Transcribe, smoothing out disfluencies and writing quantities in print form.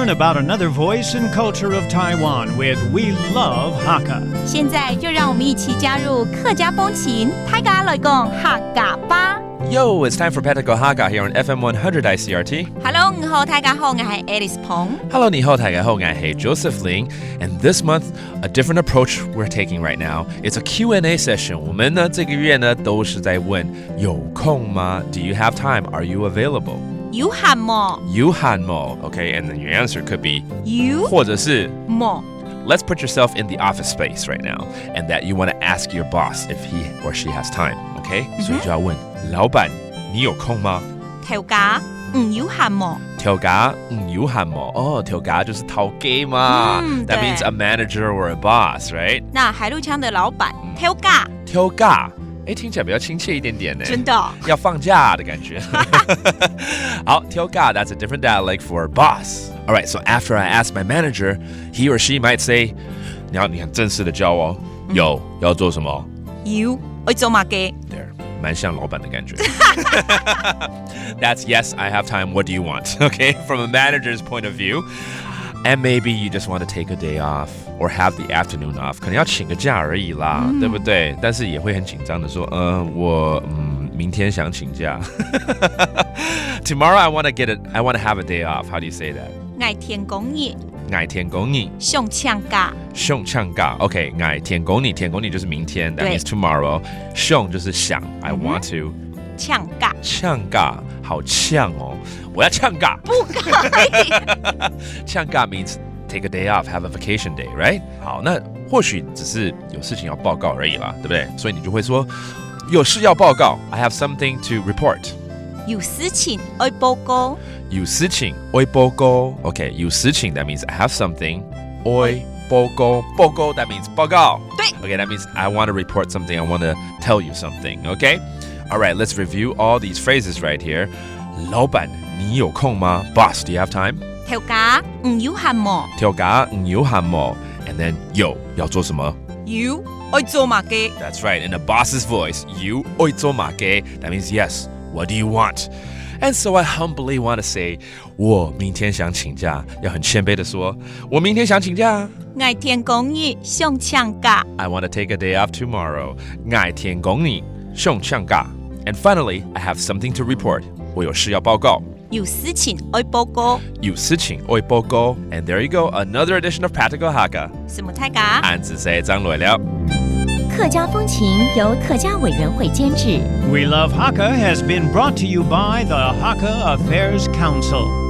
learn about another voice and culture of Taiwan with We Love Hakka. 现在就让我们一起加入客家风情，大家来讲客家吧。Yo, it's time for Pet Go Haga here on FM 100 ICRT. Hello， 你好，大家好，我是 Alice 彭。Hello, 你好，大家好，我是 Joseph Ling. And this month, a different approach we're taking right now. It's a Q&A session. 我们呢这个月呢都是在问有空吗 Do you have time? Are you available? 有閒麼 You had more. Okay, and then your answer could be 有或者是麼 Let's put yourself in the office space right now and that you want to ask your boss if he or she has time. Okay? 所以就要问老板你有空吗頭家有閒麼調價有閒麼哦調價就是頭家嘛That means a manager or a boss, right? 那海陸腔的老板調價調價聽起來比較親切一點點呢真的要放假的感覺好調價 that's a different dialect for boss Alright, so after I ask my manager, he or she might say, 你很正式的教哦有要做什麼有要做乜嘅 There, 蠻像老闆的感覺 That's yes, I have time, what do you want? Okay, from a manager's point of view And maybe you just want to take a day off or have the afternoon off 可能要請個假而已啦對不對但是也會很緊張的說我明天想請假Tomorrow I want to have a day off How do you say that? 愛天公日愛天公日上搶假上搶假 OK 愛天公日天公日就是明天 That means tomorrow 上就是想 I want to 搶假搶假好嗆哦我要嗆假不可以嗆假 means take a day off have a vacation day right 好那或許只是有事情要報告而已啦對不對所以你就會說有事要報告 I have something to report 有事情要報告有事情要報告 OK 有事情 that means I have something 要報告報告 that means 報告對 OK that means I want to report something I want to tell you something OK Alright let's review all these phrases right here 老闆你有空嗎 Boss do you have time 調價有閒麼調價有閒麼 and then 有要做什麼有要做乜嘅 That's right in a boss's voice 有要做乜嘅 That means yes what do you want And so I humbly want to say 我明天想請假要很謙卑的說我明天想請假愛天公日上搶假 I want to take a day off tomorrow 愛天公日上搶假 And finally I have something to report 我有事要報告有事情要報告有事情要報告 And there you go another edition of Practical Hakka 什麼大家按子say 張來了客家風情由客家委員會監製 We Love Hakka has been brought to you by the Hakka Affairs Council.